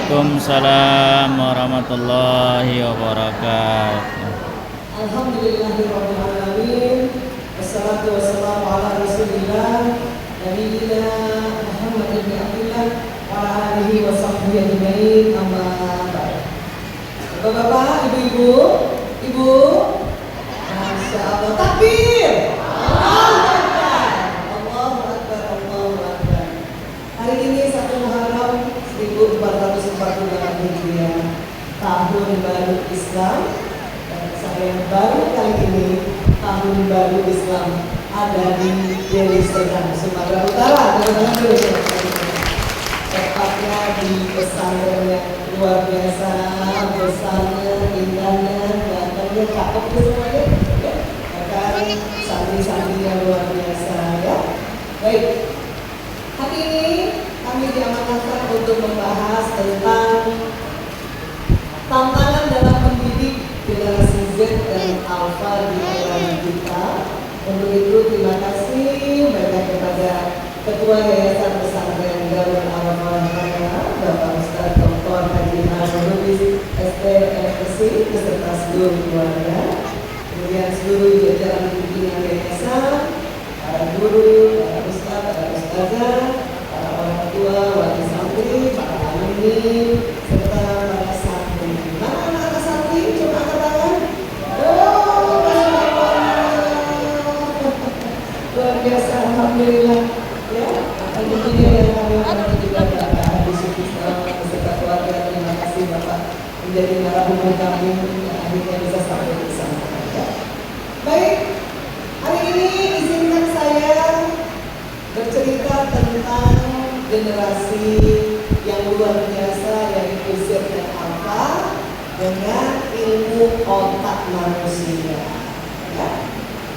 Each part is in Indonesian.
Waalaikumsalam warahmatullahi wabarakatuh. Alhamdulillahirabbil alamin. Wassalatu wassalamu ala Rasulillah nabiyina Muhammad bin Abdullah wa ala alihi wa sahbihi ajmain. Amma ba'd. Bapak-bapak, ibu-ibu, ibu, Masya Allah, takbir. Allahu Akbar. Allahu Akbar, Allahu Akbar. Hari ini 1 Muharram 1448 Hijriah, tahun baru Islam. Saya baru kali ini tahun baru Islam ada di Deli Serdang, Sumatera Utara. Tepatnya di pesantren yang luar biasa, besarnya, indahnya, gantengnya, cakep semuanya. Bahkan santri-santri yang luar biasa ya. Baik, hari ini kami diamanahkan untuk membahas tentang tantangan dalam mendidik generasi Z dan Alpha di era digital. Untuk itu terima kasih banyak kepada Ketua Yayasan Pesantren Darul Arafah Bapak Ustaz Dr. Haji Harun Lubis SPFC beserta seluruh keluarga, kemudian seluruh jajaran pimpinan yayasan, para guru, para ustaz, para ustazah, para orang tua, wali santri, para alumni, serta para santri. Mana anak santri? Coba angkat tangan. Oh, luar biasa, alhamdulillah. Ya, dan tentunya yang kami hormati juga Bapak Haji Sukisno beserta keluarga. Terima kasih Bapak menjadi narasumber kami yang akhirnya bisa sampai di sana. Ya. Baik, hari ini izinkan saya bercerita tentang generasi yang luar biasa yaitu Z dan Alpha dengan ilmu otak manusia. Ya.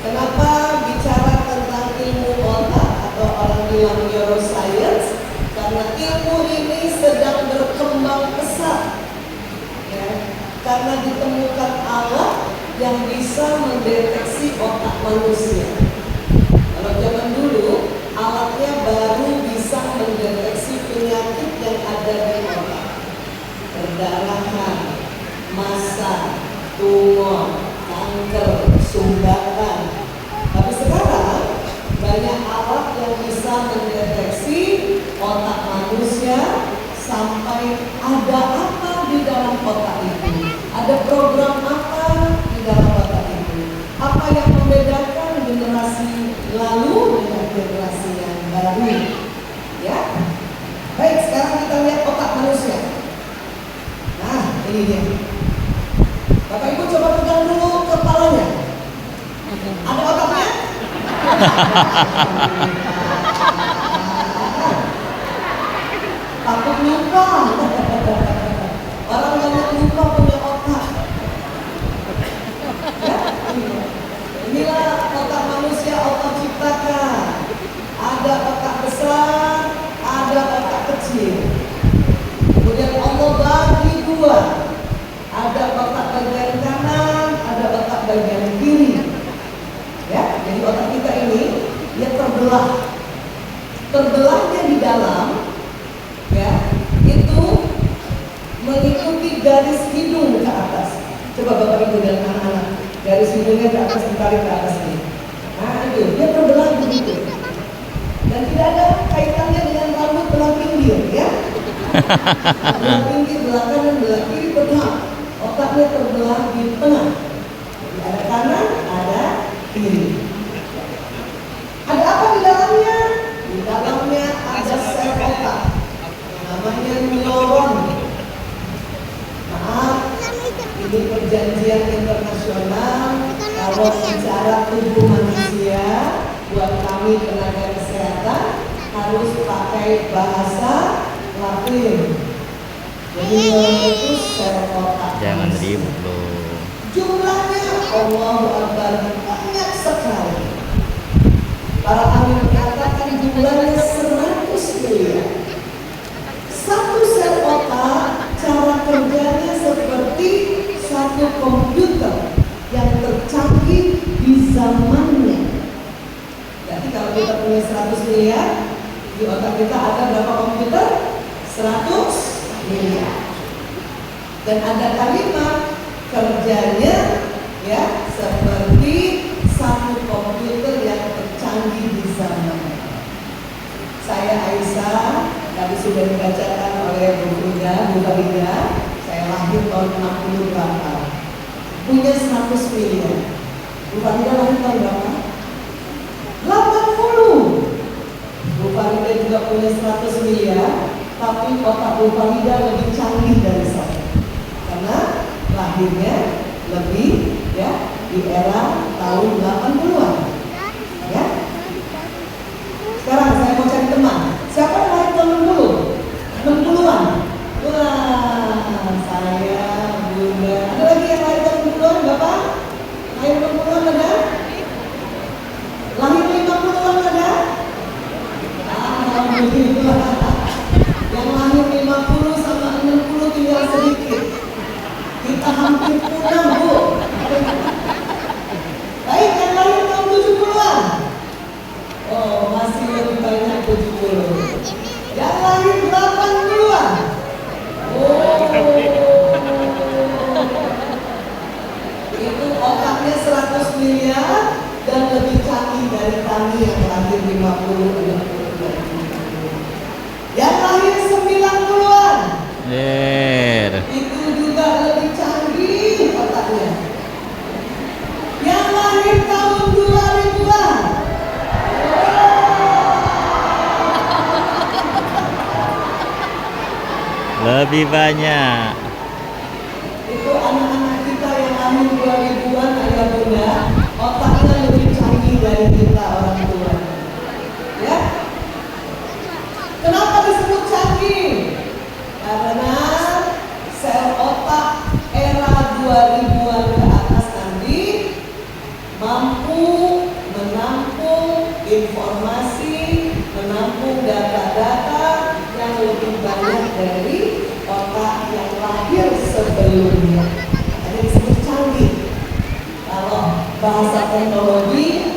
Kenapa bicara tentang ilmu otak atau orang bilang neuroscience? Karena ilmu ini sedang berkembang pesat. Ya. Karena ditemukan alat yang bisa mendeteksi otak manusia. Kalau zaman dulu alatnya baru bisa mendeteksi penyakit yang ada di otak, perdarahan, massa, tumor, kanker, sumbatan. Tapi sekarang banyak alat yang bisa mendeteksi otak manusia sampai ada apa di dalam otak itu, ada program apa di dalam otak itu, apa yang membedakan generasi lalu dengan generasi yang baru. Ya, baik, sekarang kita lihat otak manusia. Nah, ini dia. Bapak Ibu coba pegang dulu kepalanya. Ada otaknya? Takut lupa. Orang banyak lupa punya otak. Ya, inilah otak manusia, otak ciptakan. Ada otak besar, ada otak kecil. Kemudian Allah bagi dua. Ada otak bagian kanan, ada otak bagian kiri. Ya, jadi otak kita ini dia terbelah. Terbelahnya di dalam, ya, itu mengikuti garis hidung ke atas. Coba Bapak Ibu dan anak-anak, garis hidungnya ke atas ditarik ke atas ini. Nah, itu dia terbelah begitu. Dan tidak ada kaitannya dengan rambut belah pinggir, ya. Belah pinggir, belah kanan, belah kiri, belah. Otaknya terbelah di tengah. Jadi ada kanan, ada kiri. Ada apa di dalamnya? Di dalamnya ada sel otak, namanya neuron. Maaf, ini perjanjian internasional. Kalau bicara tubuh manusia, buat kami tenaga kesehatan harus pakai bahasa Latin. Jadi itu sel otak. Jangan ribut loh. Jumlahnya Allahu Akbar banyak sekali. Para ahli mengatakan jumlahnya 100 miliar. Satu sel otak cara kerjanya seperti satu komputer yang tercanggih di zamannya. Jadi kalau kita punya 100 miliar, di otak kita ada berapa komputer? 100 miliar. Dan ada kalimat kerjanya ya seperti satu komputer yang tercanggih di zaman. Saya Aisyah, tadi sudah dibacakan oleh Bu Farida, saya lahir tahun 68, punya 100 miliar. Bu Farida lahir tahun berapa? 80. Bu Farida juga punya 100 miliar, tapi otak Bu Farida lebih canggih dari saya. Karena lahirnya lebih ya di era tahun 80-an. Ya. Sekarang saya mau cari teman. Siapa yang lahir tahun 60-an? Wah, saya, Bunda. Ada lagi yang lahir tahun 60-an, Bapak? Lahir 60-an ada? Lahir 50-an ada? Alhamdulillah. Yang lahir 50 sama 60 tinggal sedikit. Kita hampir punah, Bu. Baik, yang lahir tahun 70-an. Oh, masih lebih banyak 70. Yang lahir 80-an. Oh, itu otaknya 100 miliar dan lebih canggih dari kami yang lahir 50, 60. Yang lahir 90-an. Itu juga lebih canggih otaknya. Yang lahir tahun 2000-an. Lebih banyak. Itu anak-anak kita yang lahir 2000-an, ayah bunda, otaknya lebih canggih dari kita orang tua. Ya? Kenapa disebut canggih? Karena sel otak era 2000-an ke atas nanti mampu menampung informasi, menampung data-data yang lebih banyak dari otak yang lahir sebelumnya. Jadi disebut canggih. Kalau bahasa teknologi,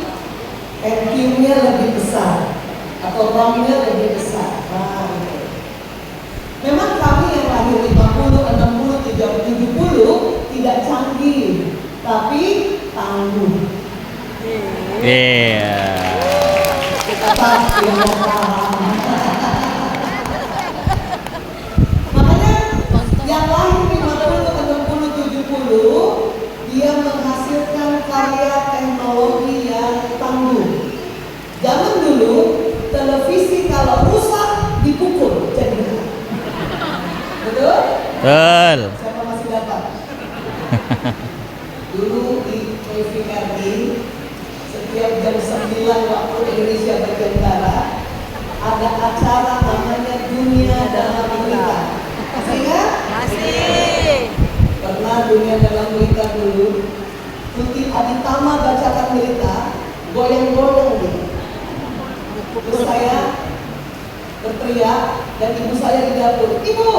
EQ-nya lebih besar atau RAM-nya lebih besar. Nah, gitu. Memang kami yang lahir 50, 60, 30, 70 tidak canggih, tapi tangguh. Pasti yang paham. Makanya yang lahir 50, 60, 70 dia menghasilkan karya teknologi yang tangguh. Zaman dulu televisi kalau rusak dipukul jadi benar. Betul? Betul. Siapa masih dapat? Dulu di TVRI setiap jam 9 waktu Indonesia bagian Barat ada acara namanya Dunia Dalam Berita. Masih ingat? Masih. Pernah Dunia Dalam Berita dulu Tuti Aditama bacakan berita, goyang-goyang gitu. Terus saya berteriak dan ibu saya di dapur, "Ibu,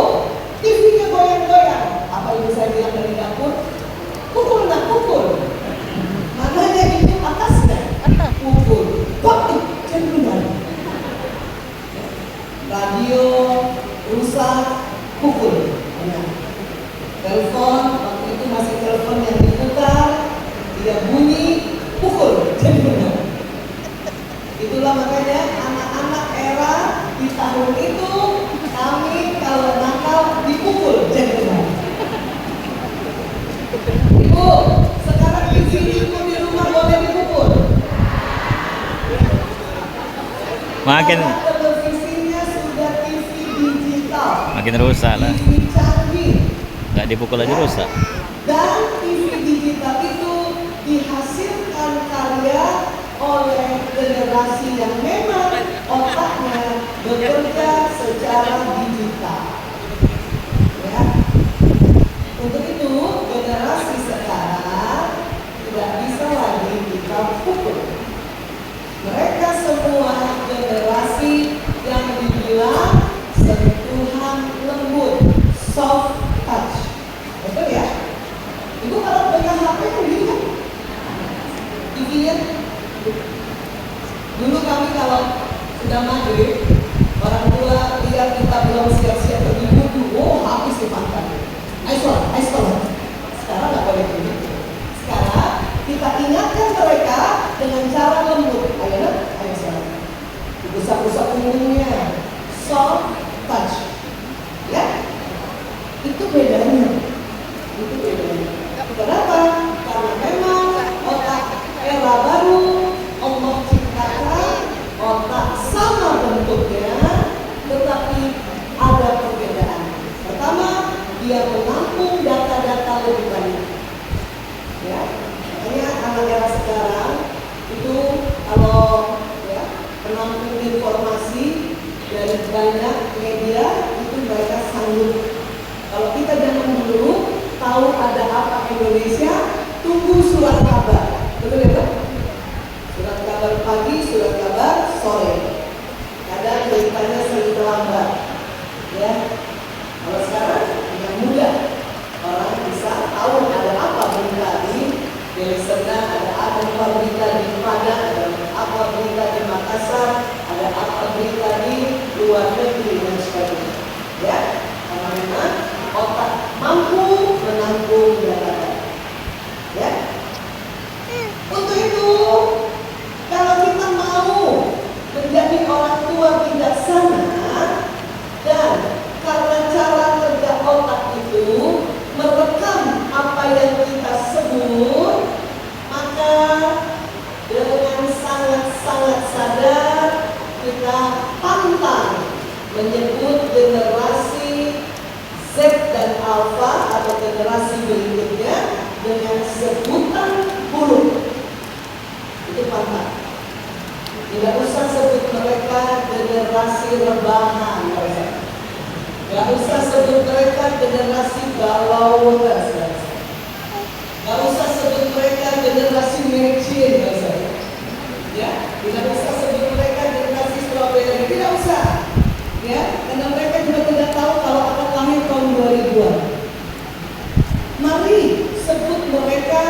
TV-nya goyang-goyang." Apa ibu saya bilang dari dapur? "Pukul nak, pukul." Makanya itu atasnya pukul. Kok jadi benar? Radio rusak, pukul. Benar. Telepon waktu itu masih telepon yang diputar, dia bunyi, pukul. Jadi benar. Itulah makanya anak-anak era di tahun itu kami kalau nakal dipukul. Jadi benar. Ibu, sekarang ibu di rumah boleh dipukul. Makin Televisinya sudah TV digital. makin rusak lah. TV canggih. Nggak dipukul aja rusak. Dan TV digital itu dihasilkan karya oleh generasi yang memang otaknya bekerja secara digital. Ya. Untuk itu generasi sekarang tidak bisa lagi kita pukul. Mereka semua generasi yang dibilang sentuhan lembut, soft touch. Betul ya? Ibu kalau pegang HP kan gitu. TV-nya. Dulu kami kalau sudah maghrib, orang tua lihat kita belum siap-siap pergi wudhu, oh habis dimakan. Ayo sholat. ingatkan mereka dengan cara lembut. Ayo nak, ayo sekarang. Usap-usap punggungnya, soft touch. Ya, itu bedanya. Itu bedanya. Kenapa? Karena memang otak era baru Allah ciptakan otak sama bentuknya, tetapi ada perbedaan. Pertama, dia menampung data-data lebih banyak. Ya, makanya anak era sekarang itu kalau ya menampung informasi dari banyak media itu mereka sanggup. Kalau kita zaman dulu tahu ada apa Indonesia, tunggu surat kabar, betul ya? Surat kabar pagi, surat kabar sore. Kadang beritanya sering terlambat. Ya, kalau sekarang yang mudah, orang bisa tahu ada apa berita di Deli Serdang, ada apa berita di Padang, ada apa berita di Makassar, ada apa berita di luar negeri dan sebagainya. Ya, karena memang otak mampu menampung data-data. Ya, untuk itu kalau kita mau menjadi orang tua bijaksana dan karena cara kerja otak itu merekam apa yang kita sebut, maka dengan sangat-sangat sadar kita pantang menyebut generasi Z dan Alpha atau generasi berikutnya dengan sebutan buruk. Itu pantang. Tidak usah sebut mereka generasi rebahan, tidak usah sebut mereka generasi galau, tidak usah sebut mereka generasi mecin, ya, tidak usah sebut mereka generasi strawberry, tidak usah, ya, karena mereka juga tidak tahu kalau akan lahir tahun 2000-an. Mari sebut mereka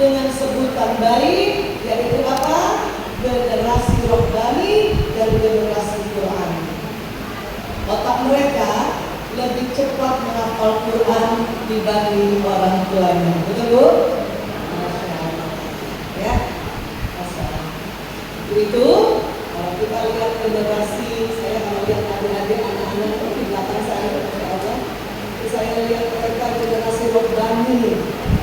dengan sebutan baik, yaitu apa? Generasi rohani dan generasi Quran. Otak mereka lebih cepat menghafal Quran dibanding orang tuanya. Betul Bu? Masya Allah. Ya, Masya Allah. Itu kalau kita lihat generasi, saya kalau lihat adik-adik anak-anak itu di belakang saya, Masya Allah, saya lihat mereka generasi rohani,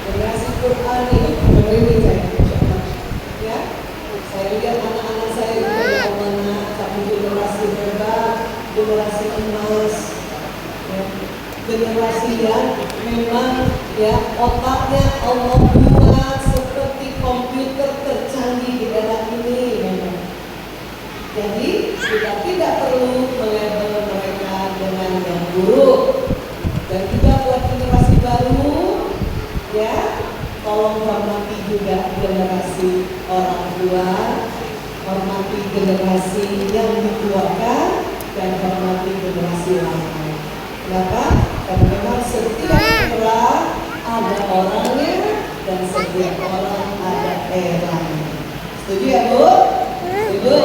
generasi Quran ini saya, Masya Allah. Ya, saya lihat anak-anak saya juga ya Allah, kami generasi hebat, generasi emas, ya, generasi yang memang ya otaknya Allah buat seperti komputer tercanggih di era ini memang. Jadi kita tidak perlu melabel mereka dengan yang buruk. Dan juga buat generasi baru, ya, tolong hormati juga generasi orang tua, hormati generasi yang dituakan, dan hormati generasi lama. Kenapa? Karena memang setiap era ada orangnya dan setiap orang ada eranya. Setuju ya Bu? Setuju.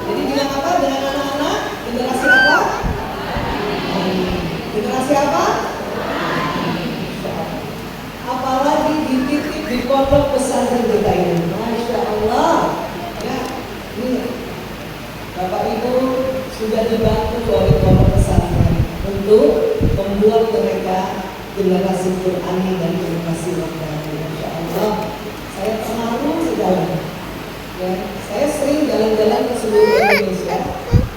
Jadi bilang apa dengan anak-anak? Generasi apa? Generasi apa? Apalagi dititip di pondok pesantren kita ini. Masya Allah. Ya, ini Bapak Ibu sudah dibantu oleh pondok pesantren untuk membuat mereka generasi Qurani dan generasi rohani. Masya Allah, saya terharu sekali. Ya, saya sering jalan-jalan ke seluruh Indonesia.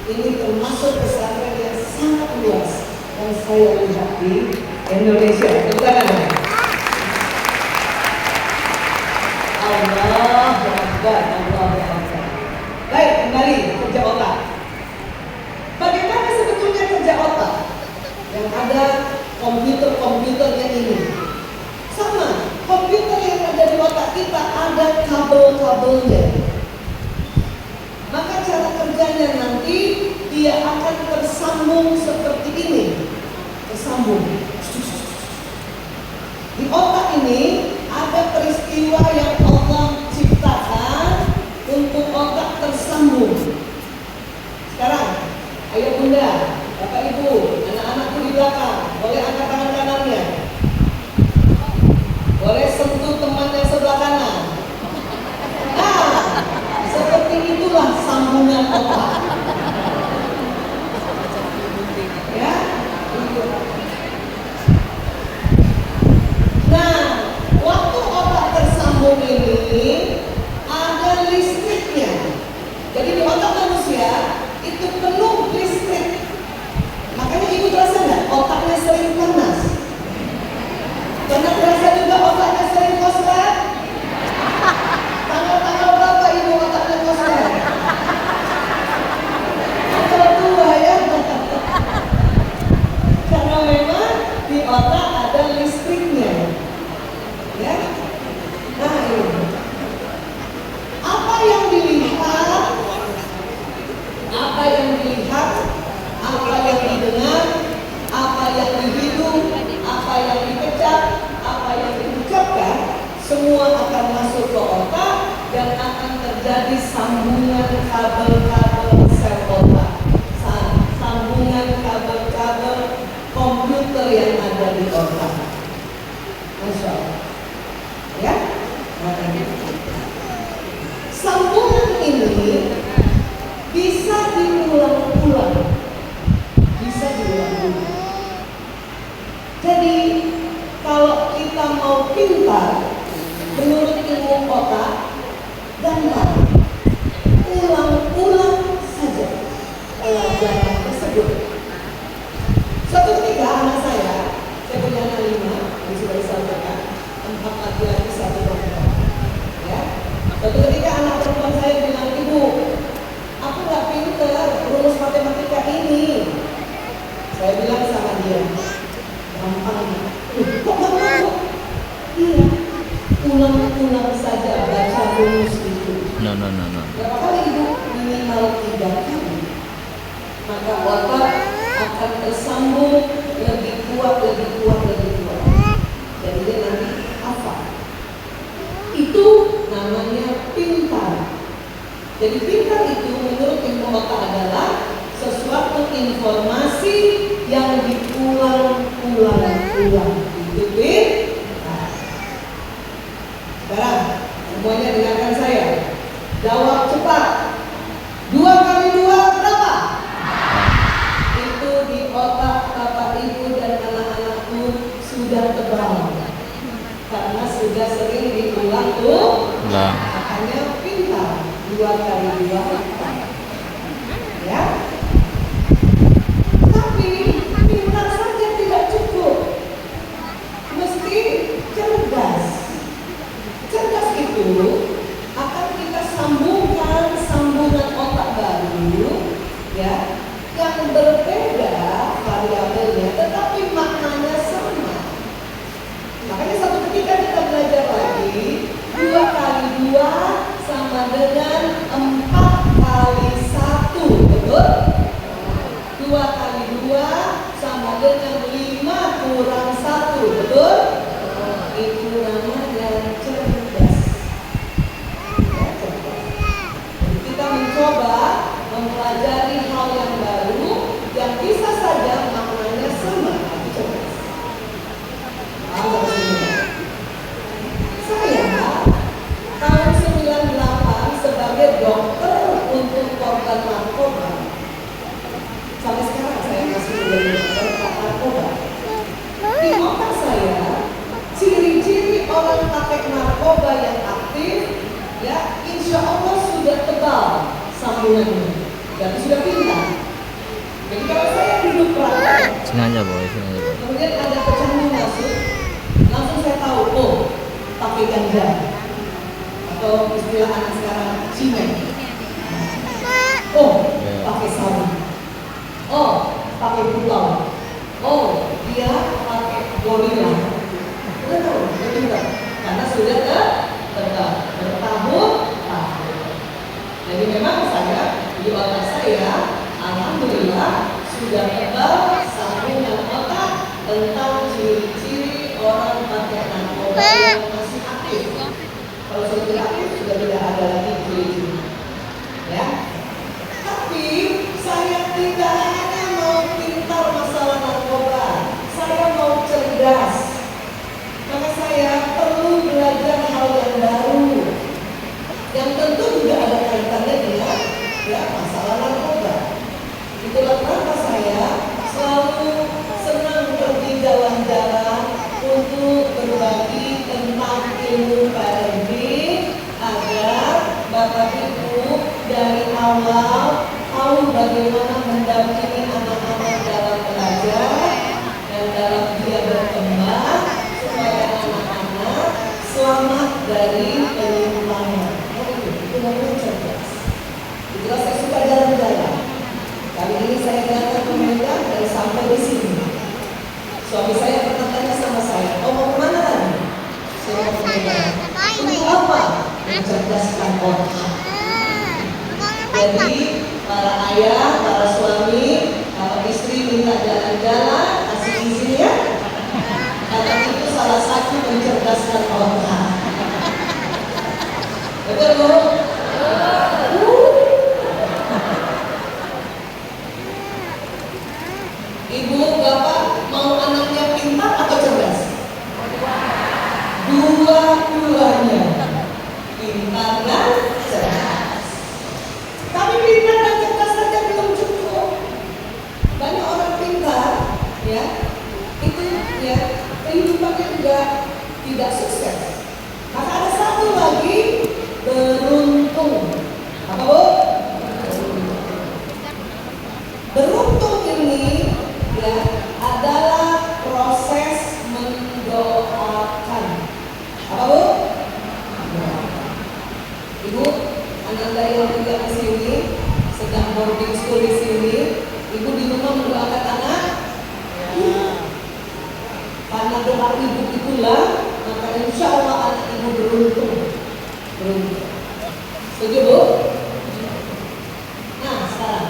Ini termasuk pesantren yang sangat luas yang saya lihat di Indonesia. Tepuk tangan. Allah Akbar, Allah Akbar. Baik, kembali kerja otak. Bagaimana sebetulnya kerja otak? Yang ada komputer-komputernya ini. Sama, komputer yang ada di otak kita ada kabel-kabelnya. Maka cara kerjanya nanti dia akan tersambung seperti ini. Tersambung. Di otak ini ada peristiwa yang Allah ciptakan untuk otak tersambung. Sekarang, ayo Bunda, Bapak Ibu, anak-anakku di belakang, boleh angkat tangan kanannya. Boleh sentuh teman yang sebelah kanan. otak. Ya, itu. Nah, waktu otak tersambung ini ada listriknya. Jadi di otak manusia itu penuh listrik. Makanya ibu terasa nggak otaknya sering panas? Karena terasa juga otaknya sering koslet. Tanggal berapa ibu otaknya koslet? Tanggal tua ya. Karena memang di otak ada listriknya. Ya. Nah ini. Apa yang dilihat, apa yang dilihat, apa yang didengar, apa yang dihitung, apa yang dikecap, apa yang diucapkan, semua akan masuk ke otak dan akan terjadi sambungan kabel-kabel sel otak, sambungan kabel-kabel komputer yang ada di otak. Masya Allah. Ya, makanya sambungan ini bisa diulang-ulang, bisa diulang-ulang. Jadi kalau kita mau pintar menurut ilmu otak, gampang, ulang-ulang saja pelajaran tersebut. Suatu ketika anak saya punya anak 5, yang sudah disampaikan, 4 laki-laki 1 perempuan. Ya, suatu ketika anak perempuan saya bilang, ibu, aku nggak pintar rumus matematika ini. Saya bilang sama dia, gampang. Kok gampang? Iya, ulang-ulang saja baca rumus itu. No. Berapa kali ibu? Minimal 3 kali. Maka otak akan tersambung lebih kuat. Jadi dia nanti hafal. Itu namanya pintar. Jadi pintar itu menurut ilmu otak adalah sesuatu informasi yang diulang-ulang. Itu pintar. Sekarang semuanya dengarkan saya. Jawab cepat. 2 kali 2 berapa? Itu di otak bapak ibu dan anak-anakku sudah tebal. Karena sudah sering diulang tuh. Makanya pintar. 2 kali 2 ya. Tapi pintar saja tidak cukup, mesti cerdas. Cerdas itu akan kita sambungkan sambungan otak baru ya, yang berbeda variabelnya tetapi maknanya sama. Makanya satu ketika kita belajar lagi, 2 kali 2 sama dengan 4 kali 1, betul? 2 kali 2 sama dengan 5 kurang 1, betul? Itu namanya cerdas. Ya, cerdas. Jadi kita mencoba mempelajari hal yang baru yang bisa saja maknanya sama, itu cerdas. Saya tahun 98 sebagai dokter untuk korban narkoba. Sampai sekarang saya masih menjadi dokter narkoba. Di otak saya, ciri-ciri orang pakai narkoba yang aktif, ya insya Allah sudah tebal sambungannya, dan sudah pintar. Jadi kalau saya duduk praktek, Sengaja boy. kemudian ada pecandu masuk, langsung saya tahu, oh pakai ganja. Atau istilah anak sekarang cimen. Oh, pakai sabu. Oh, pakai pulau. Oh, dia pakai gorila. Udah tahu, udah. Karena sudah bertahun-tahun. Jadi memang saya di otak saya, alhamdulillah sudah tebal sambungan otak tentang ciri-ciri orang pakai narkoba yang masih aktif. Kalau sudah aktif sudah tidak ada lagi ciri-ciri, ya. Tapi saya tidak hanya mau pintar masalah narkoba, saya mau cerdas. Maka saya perlu belajar hal yang baru, yang tentu juga ada kaitannya dengan ya masalah berbagi tentang ilmu parenting agar Bapak Ibu dari awal tahu bagaimana mendampingi anak-anak dalam belajar dan dalam dia berkembang supaya anak-anak selamat dari penyimpangan. Itu namanya cerdas. Itulah saya suka jalan-jalan. Kali ini saya datang ke Medan dan sampai di sini. Suami saya pernah tanya sama saya, "Oh, mau kemana tadi?" Saya mau ke Medan. Untuk apa? Mencerdaskan otak. Jadi para ayah, para suami, kalau istri minta jalan-jalan, kasih izin ya. Karena itu salah satu mencerdaskan otak. Betul Bu? Ibu, bapak mau anaknya pintar atau cerdas? Dua-duanya. Pintar dan cerdas. Tapi pintar dan cerdas saja belum cukup. Banyak orang pintar, ya, itu ya kehidupannya juga tidak sukses. Maka ada satu lagi, beruntung. Apa Bu? Beruntung ini ya adalah proses mendoakan. Apa Bu? Ibu, anak saya yang tinggal di sini sedang boarding school di sini. Ibu di rumah mendoakan anak. Karena doa ibu itulah maka insya Allah anak ibu beruntung. Setuju Bu? Nah sekarang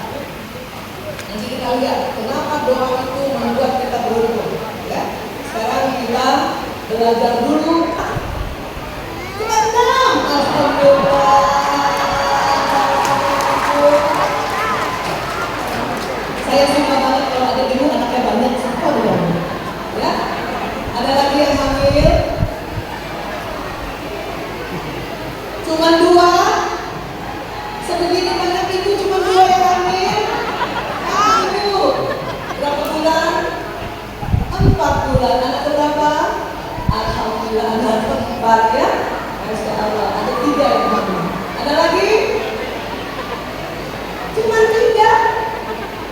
nanti kita lihat kenapa doa itu membuat kita beruntung. Ya, sekarang kita belajar dulu. Keenam, alhamdulillah. Saya suka banget kalau ada ibu anaknya banyak, suka banget. Ya, ada lagi yang hamil. Cuma 2. Sebegini banyak ibu cuma 2 yang hamil. Ibu, berapa bulan? 4 bulan. Anak berapa? Alhamdulillah anak keempat ya. Masya Allah, ada 3 yang hamil. Ada lagi? Cuma 3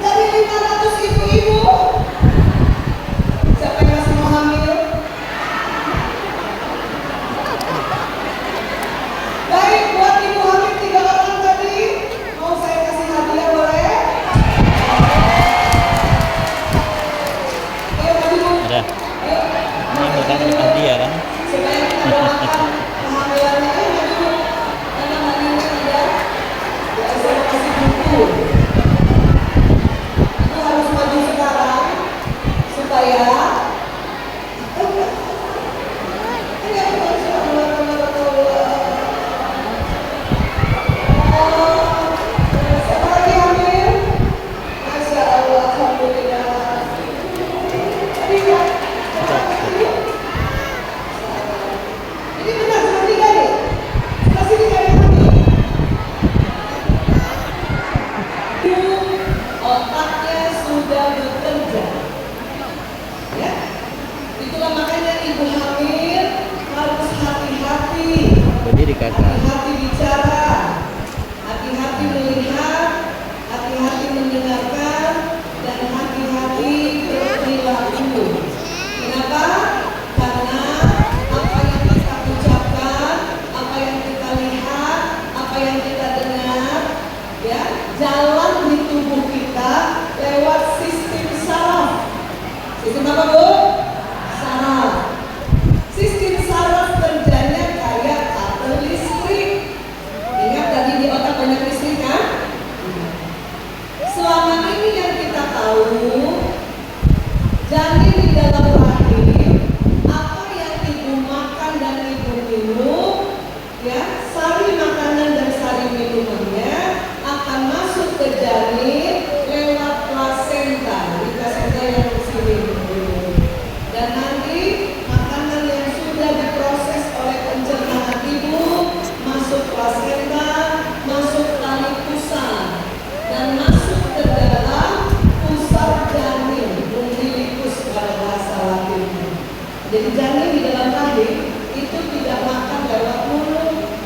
dari 500 ibu-ibu. Siapa yang masih mau hamil? Baik, buat ibu hamil 3 orang tadi, mau saya kasih hadiah boleh? Ayo maju Bu. Ada. Ayo. Ini bukan hadiah kan? Supaya kita doakan kehamilannya. Ayo maju Bu. Mana mandinya ada? Ya saya kasih buku. Itu harus maju sekarang supaya siapa lagi hamil? Masya Allah, alhamdulillah. Tadi ya. Ini benar cuma 3 nih. Masih 3 yang hamil. Otaknya sudah bekerja. Ya. Itulah makanya ibu hamil harus hati-hati. Berdiri kakak. Hati-hati bicara, hati-hati melihat, hati-hati mendengarkan, dan hati-hati berperilaku. Kenapa? Karena apa yang kita ucapkan, apa yang kita lihat, apa yang kita dengar, ya, jalan di tubuh kita lewat sistem saraf. Sistem apa Bu? Saraf. Sistem saraf kerjanya kayak kabel listrik. dalam rahim itu tidak makan lewat mulut,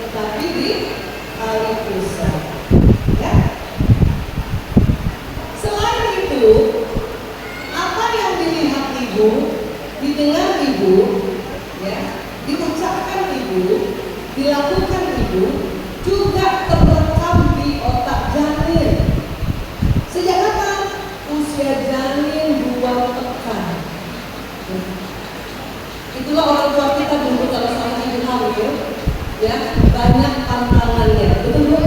tetapi di kali pusat. Ya. Selain itu, apa yang dilihat ibu, didengar ibu, ya, diucapkan ibu, dilakukan ibu, juga terekam di otak janin. Sejak kapan? Usia janin 2 pekan. Itulah orang tua kita dulu kalau sama ibu hamil, ya, banyak tantangannya, betul Bu?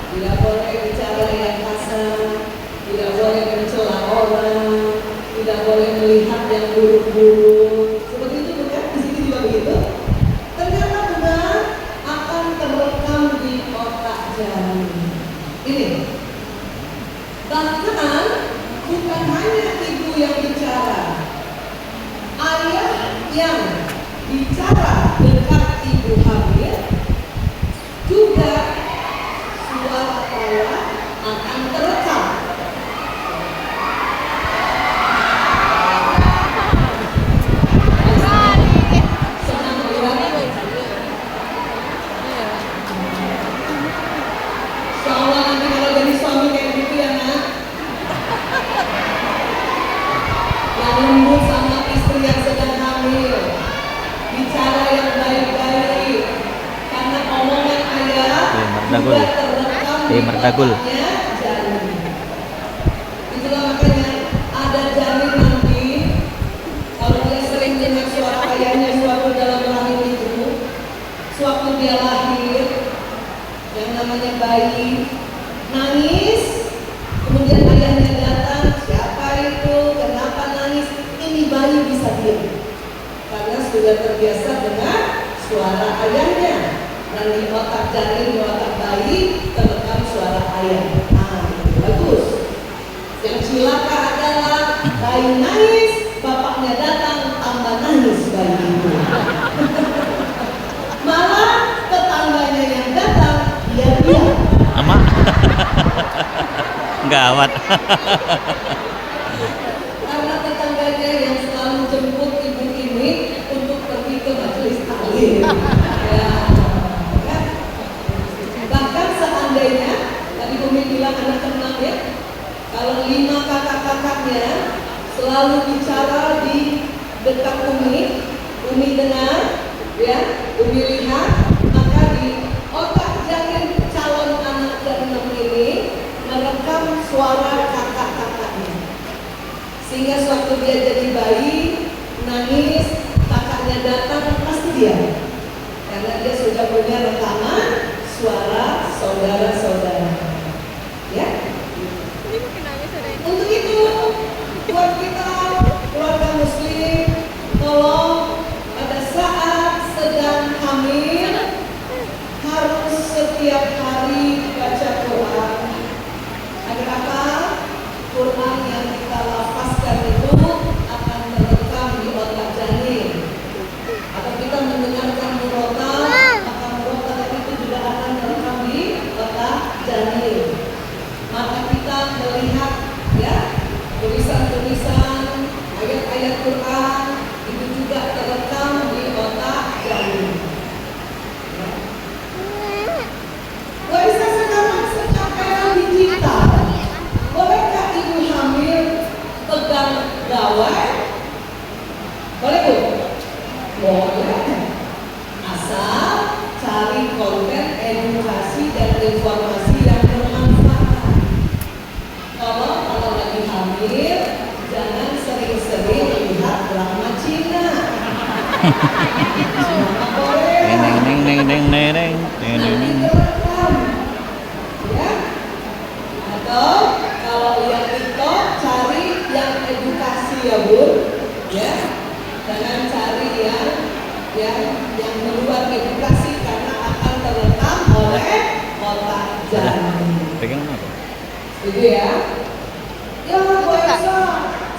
Tidak boleh bicara yang kasar, tidak boleh mencela orang, tidak boleh melihat yang buruk-buruk. Seperti itu bukan? Di sini juga begitu. Ternyata benar akan terekam di otak janin. Ini. Bahkan bukan hanya ibu yang bicara, ayah yang bicara dekat ibu hamil juga suara ayah akan terekam. Senang melihat. Soalnya nanti kalau jadi suami kayak gitu ya nak, yang lembut sama istri yang sedang hamil, bicara yang baik-baik, karena omongan ayah juga terekam di otaknya janin. Itulah makanya ada janin nanti, kalau dia sering dengar suara ayahnya suatu dalam rahim itu, sewaktu dia lahir, yang namanya bayi nangis, kemudian ayahnya datang, siapa itu, kenapa nangis, ini bayi bisa diam karena sudah terbiasa dengan suara ayahnya, dan di otak janin, di otak bayi terekam suara ayah. Nah, itu bagus. Yang cilaka adalah bayi nangis, bapaknya datang, tambah nangis bayi itu. Malah tetangganya yang datang, dia diam. Ama. Gawat. Karena tetangganya yang selalu jemput ibu ini untuk pergi ke majelis taklim. Ya, kan? Bahkan seandainya tadi Umi bilang anak tenang ya, kalau 5 kakak-kakaknya selalu bicara di dekat Umi dengar, ya, Umi lihat, maka di otak janin calon anak ke-6 ini merekam suara kakak-kakaknya. Sehingga sewaktu dia jadi bayi, nangis, kakaknya datang, pasti dia. Karena dia sudah punya rekaman suara saudara-saudara. Ya? Untuk itu, buat kita, keluarga muslim, tolong pada saat sedang hamil, harus setiap hari baca Quran. Agar apa? Quran yang kita lafazkan itu akan terekam di otak janin. Atau kita mendengarkan murotal, maka murotal itu juga akan terekam di otak janin. Maka kita melihat, ya, tulisan-tulisan ayat-ayat Quran itu juga terekam di otak janin. Waisa sekarang secara digital, bolehkah ibu hamil pegang gawai? Boleh Bu? Boleh. Asal cari konten edukasi dan informasi yang bermanfaat. Kalau lagi hamil, jangan sering-sering lihat drama Cina. Boleh. Neng. Nanti terekam, ya. Atau kalau yang TikTok cari yang edukasi ya Bu, ya. Jangan cari yang membuat edukasi karena akan terekam oleh otak janin. Pegang apa? Setuju ya? Ya Bu Esa,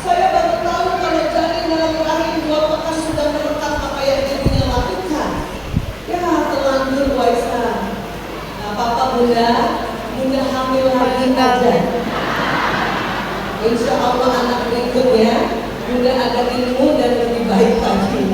saya baru tahu kalau janin dalam rahim 2 pekan sudah merekam apa yang ibunya lakukan. Ya terlanjur Bu Esa. Nah, Bapak Bunda hamil lagi aja. Insya Allah anak berikutnya Bunda ada ilmu dan lebih baik lagi.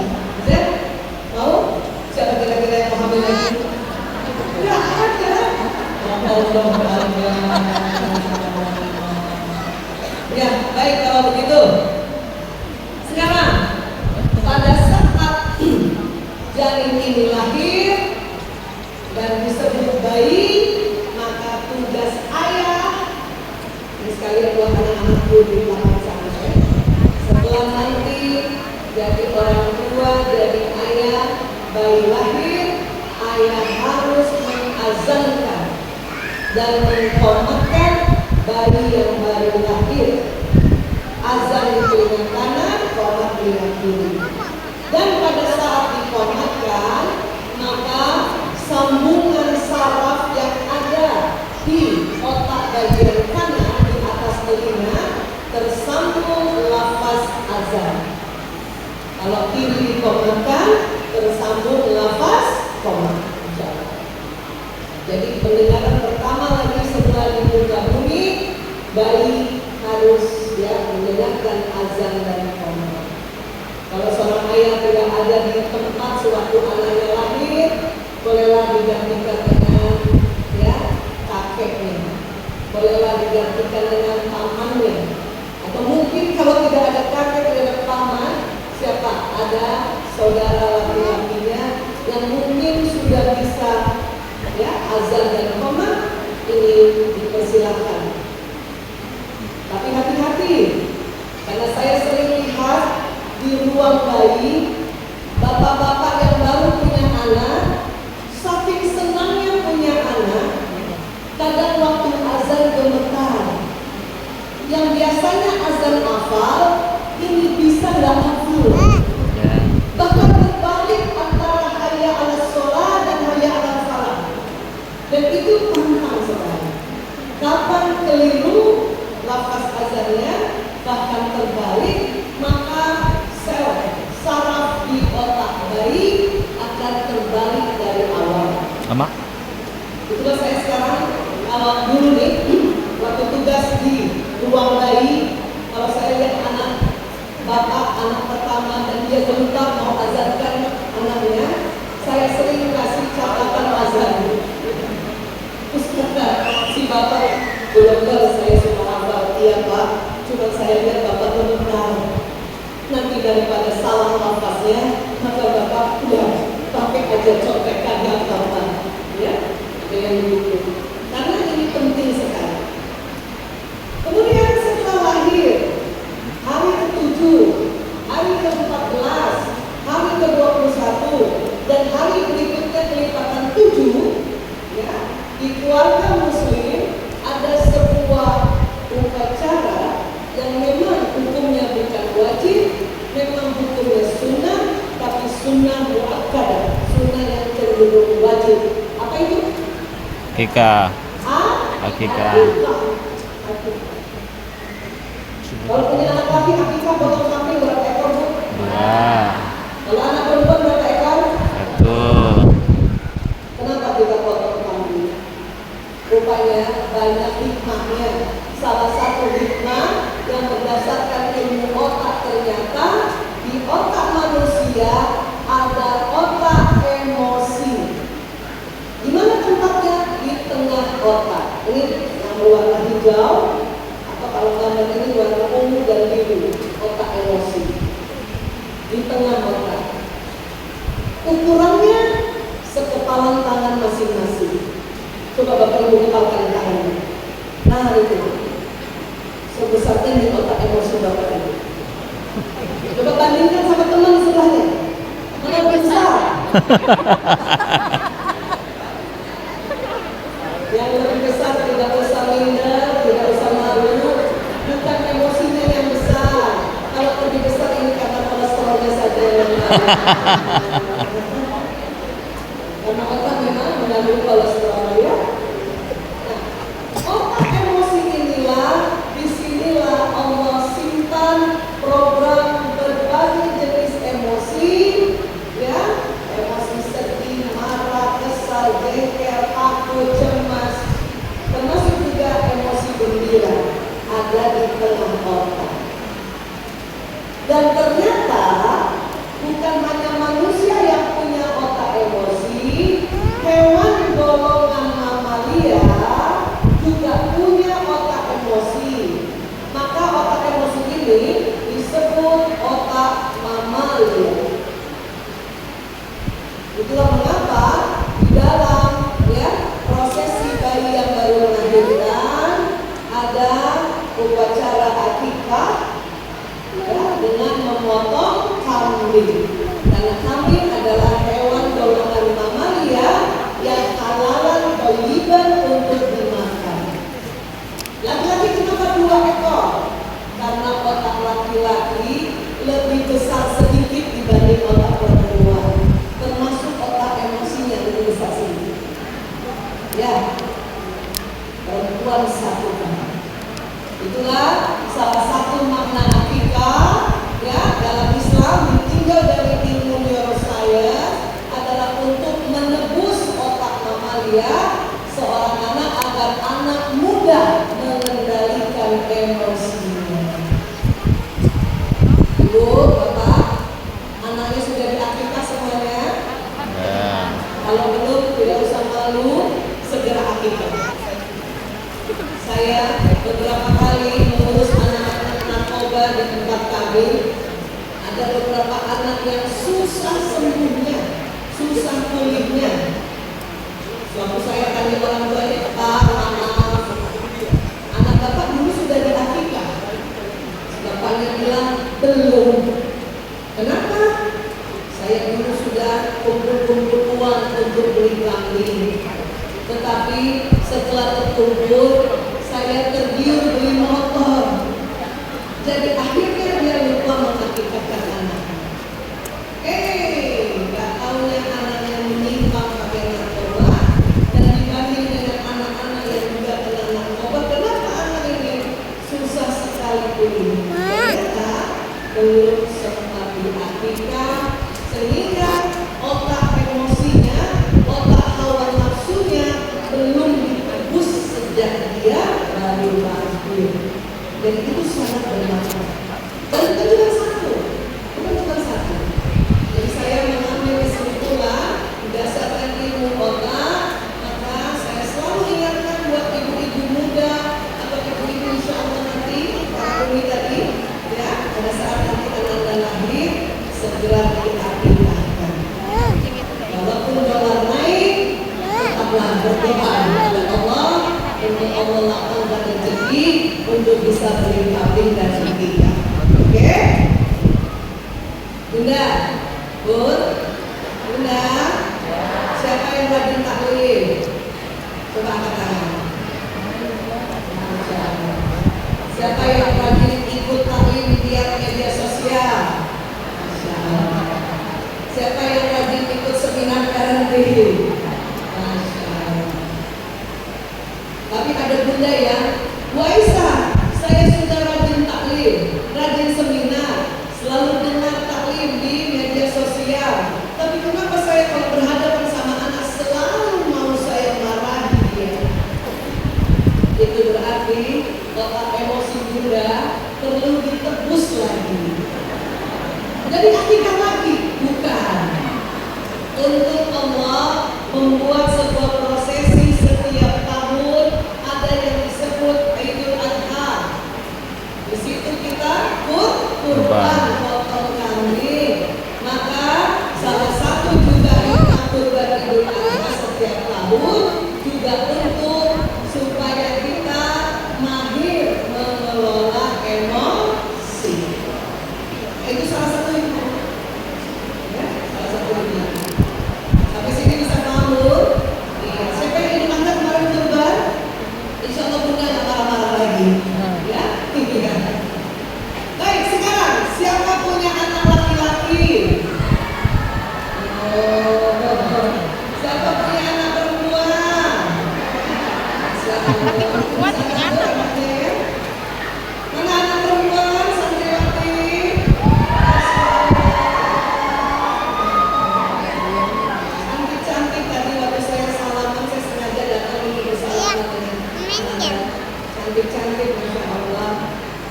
dan menghormatkan bayi yang baru lahir. Azan di telinga kanan, qomat telinga kiri. Dan pada saat dikomatkan, maka sambungan saraf yang ada di otak bagian kanan di atas telinga tersambung lafaz azan. Kalau kiri dikomatkan, tersambung lafaz qomat. Jadi pendengaran pertama lagi setelah dibuka bumi, bayi harus mendengarkan azan dan qomat. Kalau seorang ayah tidak ada di tempat sewaktu anaknya lahir, bolehlah digantikan dengan kakeknya, bolehlah digantikan dengan pamannya, atau mungkin kalau tidak ada kakek, tidak ada paman, siapa? Ada saudara laki-lakinya yang mungkin sudah bisa azan dan qomat, ini dipersilakan. Tapi hati-hati, karena saya sering lihat di ruang bayi, bapak-bapak yang baru punya anak, saking senangnya punya anak, kadang waktu azan gemetar. Yang biasanya azan hafal, ini bisa nggak hafal. Bahkan berbalik antara hayya 'alas shalah dan hayya 'alal falah. Dan itu pantang sekali. Kapan keliru lafaz azannya, bahkan terbalik, maka saraf di otak bayi akan terbalik dari awal. Itulah saya sekarang, kalau dulu nih, waktu tugas di ruang bayi, kalau saya lihat anak bapak, anak pertama, dan dia gentar mau azankan anaknya, saya sering kasih catatan azan. Terus kata si bapak, benar-benar saya sudah hafal. Iya pak, cuma saya lihat bapak gentar. Nanti daripada salah lafaznya, maka bapak pakai aja contekan yang bapak, dengan begitu. Karena ini penting sekali. Kemudian setelah lahir, hari ke-7, hari ke-14, hari ke-21, dan hari berikutnya kelipatan 7, di keluarga muslim ada sebuah upacara yang memang hukumnya bukan wajib, memang hukumnya sunnah, tapi sunnah muakkadah, sunnah yang cenderung wajib. Apa itu? Akikah. Akikah. Kalau punya anak laki, akikah potong kambing berapa ekor, Bu? 2. Kalau anak perempuan berapa ekor? 1. Kenapa kita potong kambing? Rupanya banyak hikmahnya. Salah satu hikmah yang berdasarkan ilmu otak, ternyata di otak manusia ada otak emosi. Di mana tempatnya? Di tengah otak. Ini yang berwarna hijau, atau kalau gambar ini warna ungu dan biru, otak emosi. Di tengah otak. Ukurannya sekepalan tangan masing-masing. Coba Bapak Ibu kepalkan tangannya. Nah itu, sebesarnya di otak emosi Bapak Ibu. Coba bandingkan sama teman sebelahnya. Mana lebih besar? Yang lebih besar tidak usah minder, tidak usah malu. Bukan emosinya yang besar. Kalau lebih besar ini karena kolesterolnya saja yang karena otak memang mengandung kolesterol, ya. Nah, otak emosi inilah, disinilah Allah simpan program berbagai jenis emosi, emosi sedih, marah, kesal, jengkel, takut, cemas, termasuk juga emosi gembira ada di tengah otak. Dan ternyata bukan hanya manusia yang punya otak emosi, hewan golongan mamalia juga punya otak emosi. Maka otak emosi ini disebut otak mamalia. Itulah mengapa di dalam prosesi bayi yang baru melahirkan ada upacara akikah dengan memotong kambing. Karena kambing adalah hewan golongan mamalia yang halalan thayyiban untuk dimakan. Kalau belum, tidak usah malu, segera akikah. Saya beberapa kali mengurus anak-anak narkoba di tempat kami. Ada beberapa anak yang susah sembuhnya, susah pulihnya. Suatu saya tanya orang tuanya, Pak, maaf, anak bapak dulu sudah diakikah? Bapaknya bilang belum. Kenapa? Saya dulu sudah kumpul-kumpul uang untuk beli kambing. Tetapi setelah terkumpul, saya tergiur beli motor. Jadi akhirnya dia lupa mengakikatkan anak. Gak taunya anaknya menyimpang pakai narkoba, dan dibanding dengan anak-anak yang juga kena narkoba, kenapa anak ini susah sekali pulih? Ternyata belum sempat diakikah, sehingga otak emosinya, otak hawa nafsunya belum ditebus sejak dia baru lahir. Dan itu sangat bermanfaat. Dan itu cuma satu, bukan cuma satu. Jadi saya mengambil kesimpulan berdasarkan ilmu otak, maka saya selalu ingatkan buat ibu-ibu muda atau ibu-ibu insya Allah nanti para umi tadi, ya, pada saat nanti anak lahir segera diakikahkan. Walaupun dolar naik, tetaplah berdoa kepada Allah untuk Allah lapangkan rezeki untuk bisa beli kambing dan akikah. Oke? Bunda, Bun, Bunda, siapa yang rajin taklim? Coba angkat tangan. Siapa yang rajin ikut taklim di media sosial? Siapa yang rajin ikut seminar parenting? Masya Allah. Tapi ada bunda yang, Bu Aisyah, saya sudah rajin taklim, rajin seminar, selalu dengar taklim di media sosial. Tapi kenapa saya kalau berhadapan sama anak selalu mau saya marahi dia? Itu berarti otak emosi bunda perlu ditebus lagi. Jadi akikah lagi? Bukan. Untuk Allah membuat sebuah prosesi setiap tahun, ada yang disebut Idul Adha. Di situ kita kurban potong kambing. Maka salah satu juga kita kurban Idul Adha setiap tahun juga untuk supaya kita mahir mengelola emosi. Itu salah satu yang ya, salah satu yang sampai sini bisa paham? Iya. Siapa yang ingin angkat kemarin kurban? Insya Allah bunda nggak marah-marah lagi. Ya, iya. Baik, sekarang siapa punya anak laki-laki? Siapa punya anak perempuan? Siapa punya perempuan? Mana anak perempuan? Santriwati. Cantik-cantik tadi waktu saya salaman, saya sengaja datang untuk bersalaman dengan anak. Cantik-cantik, Masya Allah.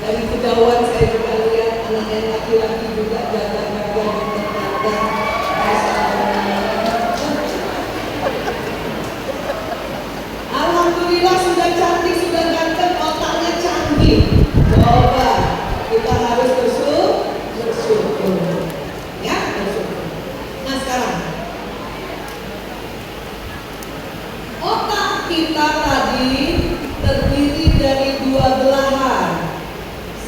Dari kejauhan saya juga lihat anak yang laki-laki juga jaga-jaga dan terjaga. Masya Allah. Alhamdulillah sudah cantik, sudah ganteng, otaknya canggih. Coba kita harus bersyukur. Ya, bersyukur. Nah sekarang otak kita tadi terdiri dari dua belahan.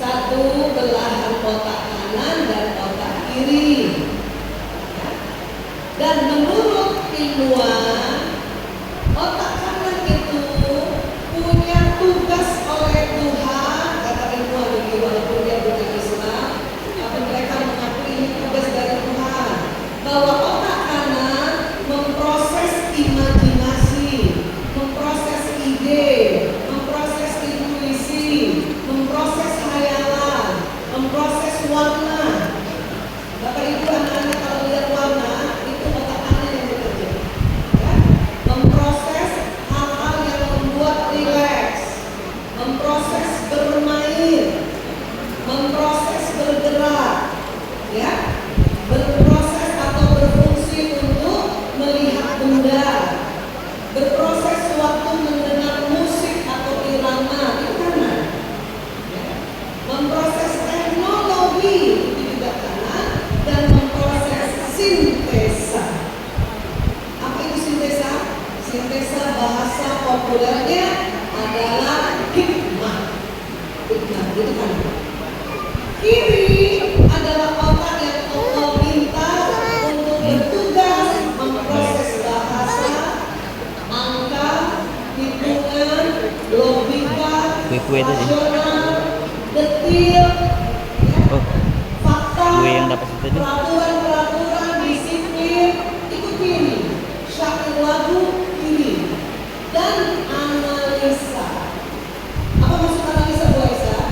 Satu belahan otak kanan dan otak kiri. Dan menurut ilmuwan, otak kanan itu punya tugas oleh Tuhan, kata ilmuwan ini walaupun dia bukan Islam, tapi mereka mengakui ini tugas dari Tuhan, bahwa otak kanan memproses imajinasi, memproses ide, memproses intuisi, memproses hayalan, memproses warna. Bapak Ibu anak-anak kalau lihat warna, itu otak kanan yang bekerja. Ya? bertugas memproses bahasa, angka, hitungan, logika, Kue-kue tadi. rasional, detil, Oh, fakta, kue yang dapat itu tadi. peraturan, disiplin, ikuti ini, syair lagu ini, dan analisa. Apa maksud analisa, Bu Aisyah?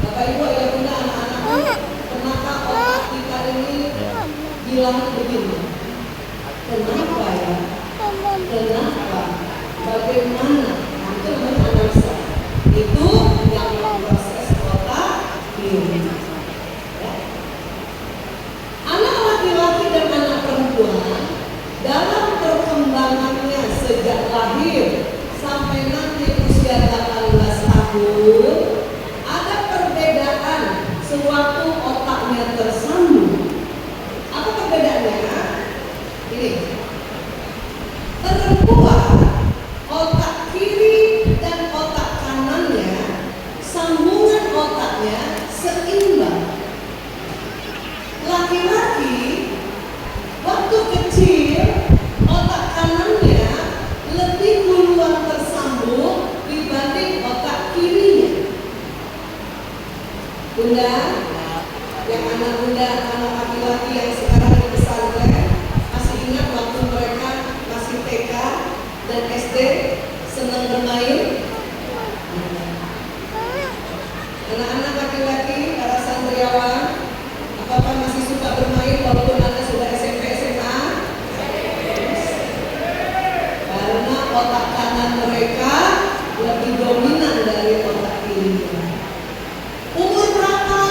Bapak Ibu, ayah bunda, anak-anak, kenapa otak kita ini Ya. bilang begini? Kenapa ya? Kenapa? Bagaimana? Itu namanya analisa. Itu yang memproses otak ini. Ya. Anak laki-laki dan anak perempuan dalam perkembangannya sejak lahir sampai nanti usia 18 tahun ada perbedaan sewaktu otaknya tersambung. Apa perbedaannya? Ini. Perempuan otak kiri dan otak kanannya sambungan otaknya seimbang. Laki-laki waktu kecil otak kanannya lebih duluan tersambung dibanding otak kirinya. Bunda, yang anak bunda, anak laki-laki yang sekarang di pesantren, masih ingat waktu mereka masih TK dan SD senang bermain? Anak-anak laki-laki, para santriawan, apakah masih suka bermain walaupun Anda sudah SMP, SMA? Karena otak kanan mereka lebih dominan dari otak kirinya. Umur berapa?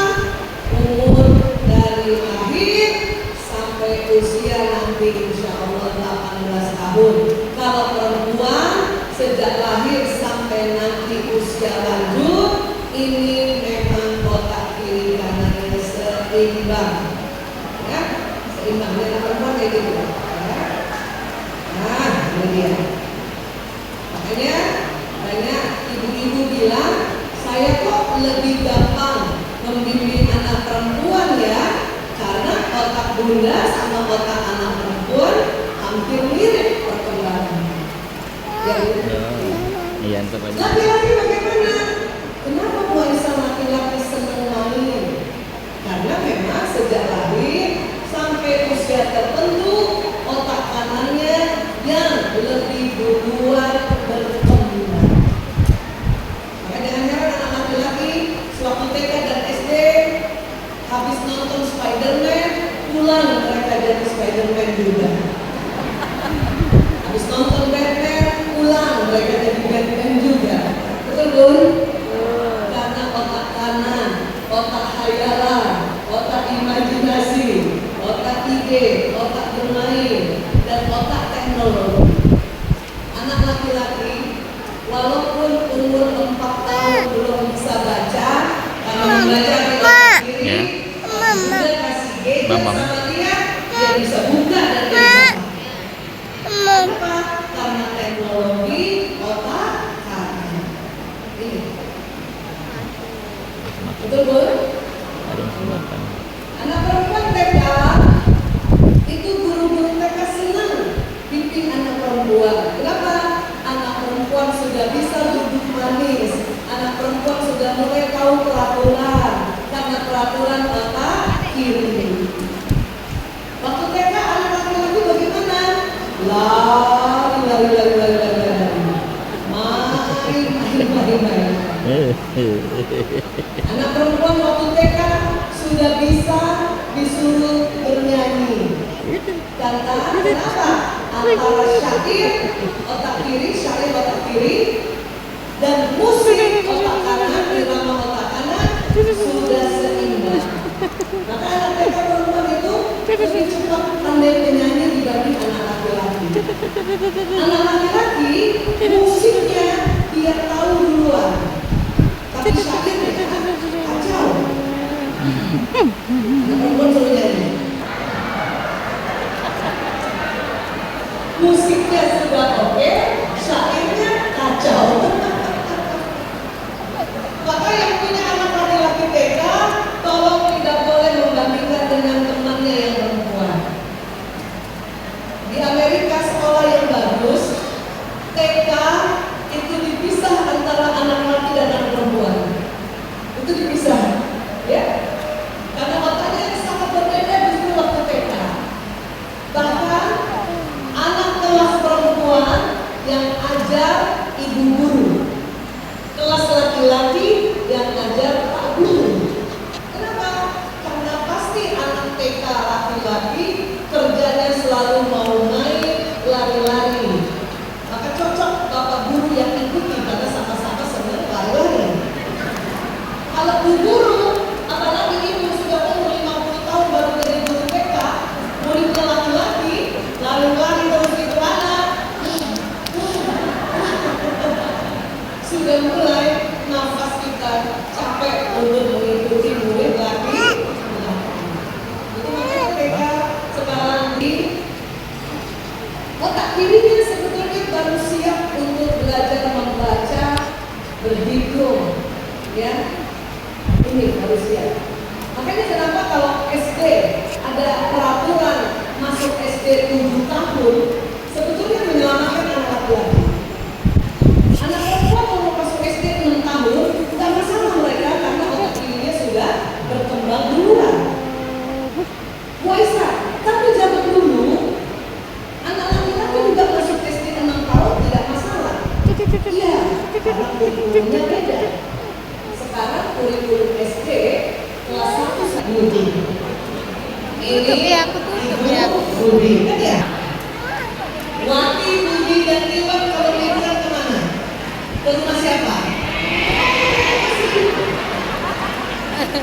Umur dari lahir sampai usia nanti insya Allah 18 tahun. Kalau perempuan sejak lahir sampai nanti usia lanjut, ini memang otak kiri kanannya seimbang. Ya, seimbang. Anak perempuan kayak gitu. Ya. Nah, ini dia. Makanya banyak ibu-ibu bilang, saya kok lebih gampang membimbing anak perempuan ya, karena otak bunda sama otak anak perempuan hampir mirip perkembangannya. Ya, Iya, antar aja. laki-laki bagaimana? Kenapa Bu Aisyah laki-laki senang main? Karena memang sejak lahir sampai usia tertentu otak kanannya yang lebih duluan berkembang. Maka jangan heran anak laki-laki sewaktu TK dan SD habis nonton Spider-Man, pulang mereka jadi Spider-Man juga. Habis nonton Batman, pulang mereka jadi Batman juga. Betul Bun? Karena otak kanan, otak hayalan, otak imajinasi, otak ide, otak bermain, dan otak teknologi. Anak laki-laki walaupun umur 4 tahun belum bisa baca, karena membaca di otak kiri, sudah kasih gadget Mama. sama dia bisa buka dan dia bisa pakai. Kenapa? Karena teknologi otak kanan. Ini. Betul Bu? Ada yang sembatan. Anak perempuan TK itu guru-guru TK senang bimbing anak perempuan. Kenapa? Anak perempuan sudah bisa duduk manis. Anak perempuan sudah mulai tahu peraturan. Karena peraturan otak kiri. Waktu TK anak laki-laki bagaimana? Lari. Main. Anak perempuan waktu TK sudah bisa disuruh bernyanyi. Kenapa? Antara syair otak kiri dan musik otak kanan, irama otak kanan sudah seimbang. Maka anak TK perempuan itu lebih cepat pandai menyanyi dibanding anak laki-laki. Anak laki-laki musiknya dia tahu duluan, tapi syairnya kacau. Anak perempuan suruh nyanyi. Musiknya sudah oke, syairnya kacau. Maka yang punya anak laki-laki TK, tolong tidak boleh membandingkan dengan temannya yang perempuan. yang ajar ibu guru, kelas laki-laki yang ajar pak guru. Kenapa? Karena pasti anak TK laki-laki kerjanya selalu mau main, lari-lari. Maka cocok bapak guru yang ikuti karena sama-sama senang lari-lari. Kalau bu guru, apalagi ibu sudah umur 50 tahun baru jadi guru TK, muridnya laki-laki, lari-lari terus di anak, sudah mulai nafas kita capek untuk mengikuti murid laki. Jadi makanya TK sekarang di otak kirinya sebetulnya baru siap untuk belajar membaca, berhitung, ya. Ini harus siap. Makanya kenapa kalau SD ada peraturan masuk SD 7 tahun, sebetulnya menyelamatkan anak laki-laki. Anak perempuan mau masuk SD 6 tahun, tidak masalah mereka karena otak kirinya sudah berkembang duluan. Waisa, tapi zaman dulu anak laki-laki juga masuk SD 6 tahun tidak masalah. Iya, karena kurikulumnya beda. Sekarang kurikulum SD kelas 1 sampai 7. Ini aku tutup ya. Budi, kan ya? Wati, Budi, dan Iwan kalau liburan kemana? Ke rumah siapa?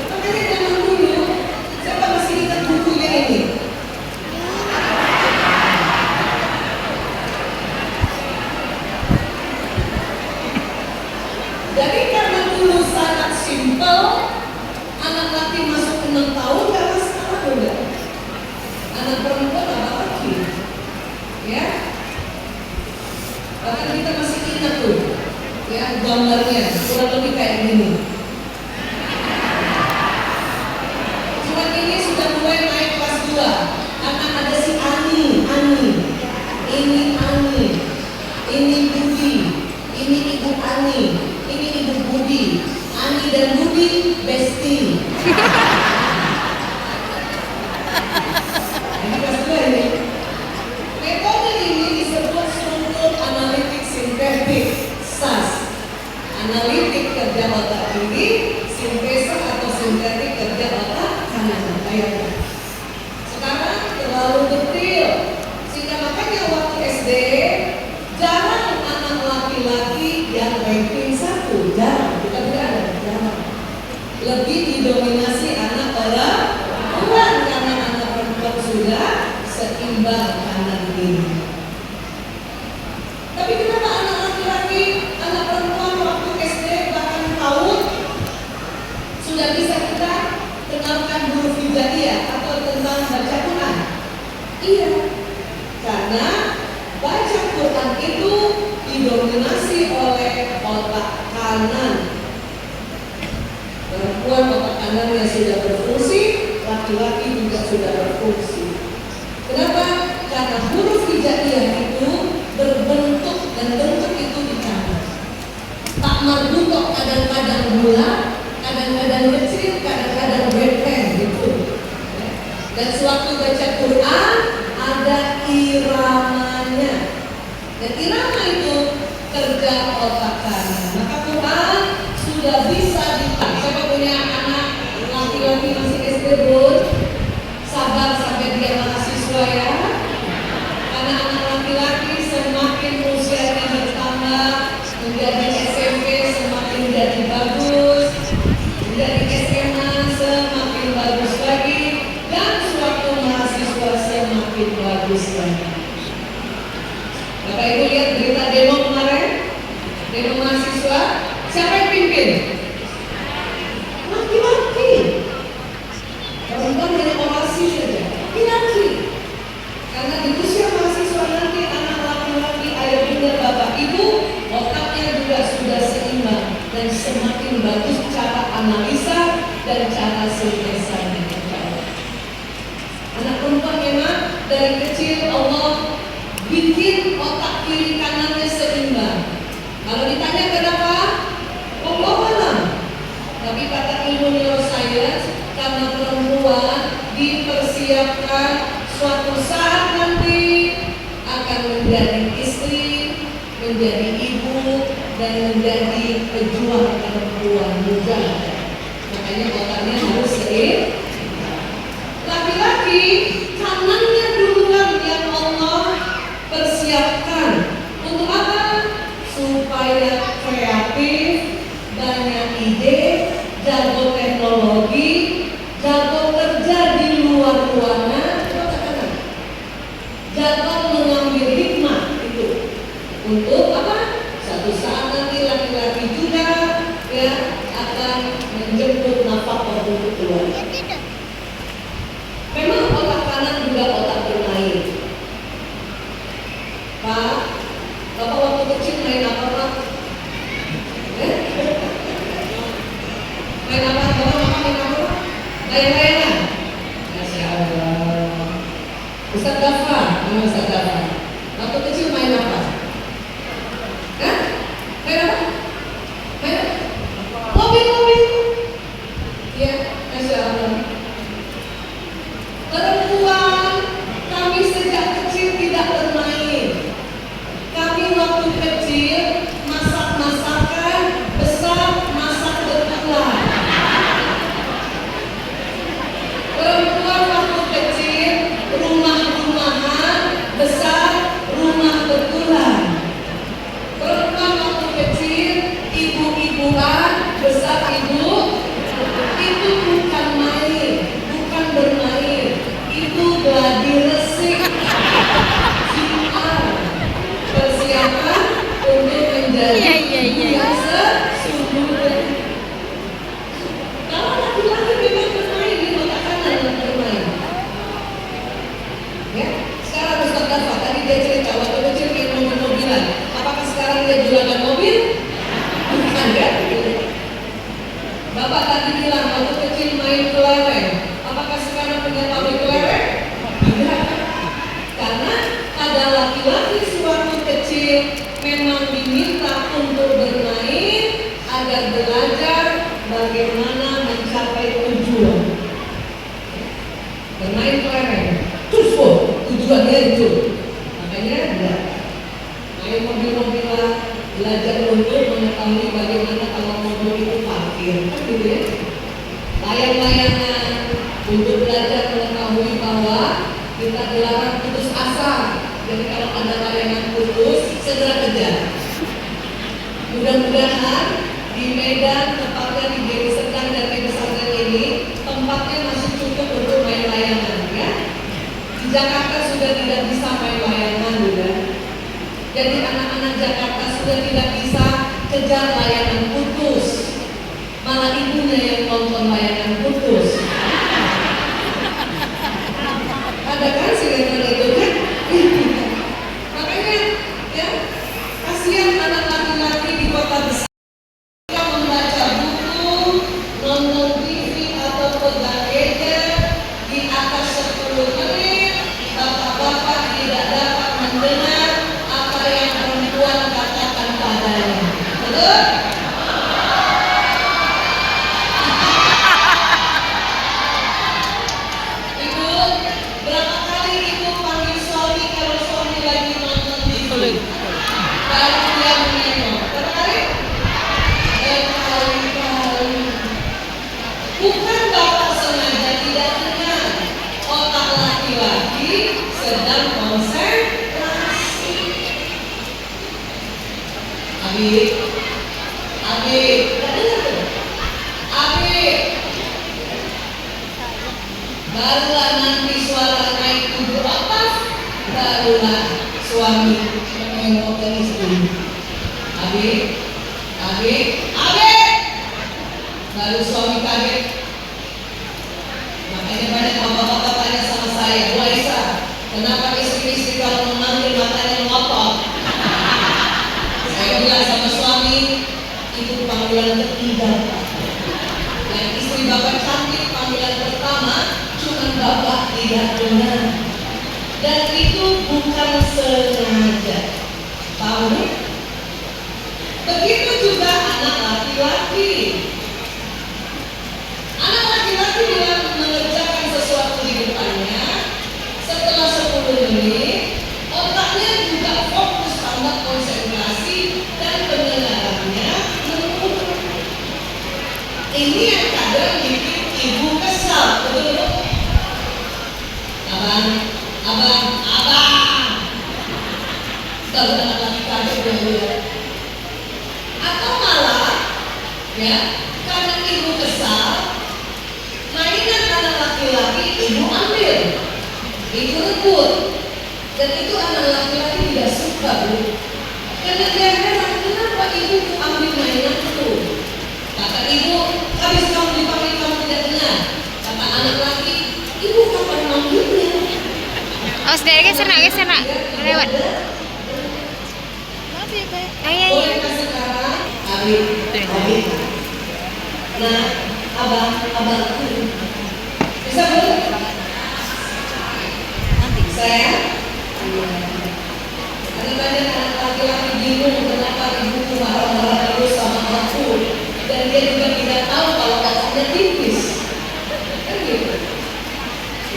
Makanya zaman dulu, siapa masih ingat bukunya ini? Jadi karena dulu sangat simpel, anak laki masuk 6 tahun gak masalah enggak. Anak perempuan apa lagi? Ya. Bahkan kita masih ingat tuh, ya gambarnya kurang lebih kayak gini. Cuma ini sudah mulai naik kelas 2. Akan ada si Ani. Ini Ani. Ini Budi. Ini Ibu Ani. Ini Ibu Budi. Ani dan Budi bestie. Ini kelas 2 ini. Metode ini disebut struktur analitik sintetik (SAS). Analitik kerja otak kiri, sintesa atau sintetik kerja otak kanan. Ayo. Sekarang terlalu detail, sehingga makanya waktu SD jarang anak laki-laki yang ranking 1, jarang. Kita tidak ada, jarang. Lebih didominasi anak perempuan karena anak perempuan sudah seimbang kanan kiri. Tapi kenapa anak laki-laki, anak perempuan waktu SD bahkan PAUD sudah bisa kita kenalkan huruf hijaiyah atau tentang baca Quran? Iya, karena baca Quran itu didominasi oleh otak kanan. Perempuan otak kanannya sudah berfungsi, laki-laki juga sudah berfungsi. Kenapa? Karena huruf hijaiyah itu berbentuk dan bentuk itu di kanan. Tak marbutoh kadang-kadang bulat, kadang-kadang kecil, kadang-kadang benteng gitu. Dan sewaktu baca Quran ada iramanya. Dan irama itu kerja otak kanan. Maka Quran sudah bisa dipakai. Siapa punya anak laki-laki masih SD pun sabar sampai dia mahasiswa ya. Karena anak laki-laki semakin usianya bertambah, menjadi SMP semakin jadi bagus, menjadi SMA semakin bagus lagi, dan sewaktu mahasiswa semakin bagus lagi. Bapak Ibu lihat berita demo kemarin, demo mahasiswa, siapa yang pimpin? Laki-laki. Perempuan hanya orasi saja, laki-laki. Karena di usia mahasiswa nanti anak laki-laki, ayah bunda, bapak ibu, otaknya juga sudah seimbang dan semakin bagus cara analisa dan cara sintesanya. Anak perempuan memang dari kecil Allah bikin otak kiri kanannya seimbang. Kalau ditanya kenapa? Allah alam. Tapi kata ilmu neuroscience, karena perempuan dipersiapkan suatu saat nanti akan menjadi istri, dan menjadi pejuang perempuan muda. Makanya otaknya harus seimbang. Laki-laki kanannya duluan yang Allah persiapkan untuk apa? Supaya kreatif, banyak ide, jago teknologi, jago kerja di luar ruangan, jago mengambil hikmah itu untuk apa? Suatu saat nanti laki-laki juga ya akan menjemput nafkah untuk keluarga. Memang otak kanan juga otak bermain. Pak, Bapak waktu kecil main apa Pak? Main apa? Bapak main apa? Main-mainan. Masya Allah. Ustaz Dafa, Ustaz Dafa. Waktu kecil main apa? Hah? Main apa? Main mobil-mobil. Ya, Masya Allah. Perempuan, kami sejak kecil tidak bermain. Kami waktu kecil masak-masakan, besar masak betulan. Perempuan waktu kecil rumah-rumahan, besar rumah betulan. Perempuan waktu kecil ibu-ibuan, besar ibu. Itu bukan main, bukan bermain. Itu gladi resik. Persiapan untuk menjadi ibu yang sesungguhnya. Kalau laki-laki memang bermain di otak kanan yang bermain. Ya, sekarang Ustaz Dafa tadi dia cerita waktu kecil main mobil-mobilan. Apakah sekarang dia jualan mobil? Bukan ya? Bapak tadi bilang waktu kecil main kelereng. Apakah sekarang punya pabrik kelereng? Tidak. Karena ada laki-laki sewaktu kecil memang diminta untuk bermain agar belajar bagaimana mencapai tujuan. Bermain kelereng, terus tujuannya itu. Makanya ada main mobil-mobilan, belajar untuk mengetahui bagaimana kalau mobil itu parkir, kan gitu ya. Layang-layangan untuk belajar mengetahui bahwa kita dilarang putus asa. Jadi kalau ada layangan putus, segera kejar. Mudah-mudahan di Medan, tepatnya di Deli Serdang dan Deli Serdang ini, tempatnya masih cukup untuk main layangan ya. Di Jakarta sudah tidak bisa main layangan juga. Jadi anak-anak Jakarta sudah tidak bisa kejar layangan putus. Malah ibunya yang nonton layangan putus. Ada kan sinetron itu kan? Makanya ya kasihan anak laki-laki di kota besar yang membaca buku, nonton TV atau pegang gadget di atas 10 menit, bapak-bapak tidak dapat mendengar apa yang perempuan katakan padanya. Betul? Ibu, berapa kali ibu panggil suami kalau suami lagi nonton TV? Baru dia menengok. Berapa kali? Berkali-kali. Bukan bapak sengaja tidak dengar. Otak laki-laki sedang konsentrasi. Abi, tidak dengar tuh. Abi, barulah nanti suara naik tubuh atas, barulah suami menengok ke istri. Abi, baru suami kaget. Makanya banyak bapak-bapak tanya sama saya, Bu Aisyah, kenapa istri-istri kalau memanggil matanya melotot? Saya bilang sama suami, itu panggilan ketiga. Yang istri bapak cantik panggilan pertama, cuman bapak tidak dengar. Dan itu bukan sengaja. Tahu? Begitu juga anak laki-laki. Anak laki-laki bila mengerjakan sesuatu di depannya, setelah 10 menit, otaknya juga fokus pada konsentrasi dan pendengaran. Kalau anak laki kaget dia, atau malah ya karena ibu kesal, mainan anak laki-laki ibu ambil, ibu rebut, dan itu anak laki-laki tidak suka Bu. Karena dia heran kenapa ibu ambil mainan itu. Kata ibu, habis kamu dipanggil kamu tidak dengar. Kata anak laki, ibu kapan manggilnya? Oh, sedikit geser nak, lewat. Ayah. Boleh kasih sekarang, Abi. Nah, abang, bisa boleh? Saya, karena banyak anak laki-laki bingung kenapa ibu marah-marah terus sama aku, dan dia juga tidak tahu kalau otaknya tipis, kan gitu?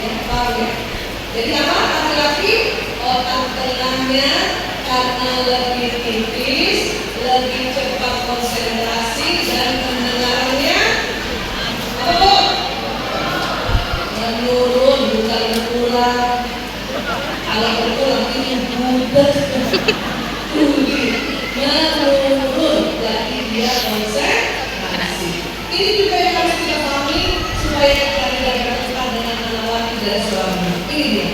Ya, paham ya? Jadi apa laki-laki otak tengahnya karena lebih tipis, lebih cepat konsentrasi dan mendengarnya apa Bu? Menurun bukan berkurang. Kalau berkurang ini budak menurun, jadi dia konsentrasi. Ini juga yang harus kita pahami supaya kita tidak bertengkar dengan anak laki dan suami. Ini dia.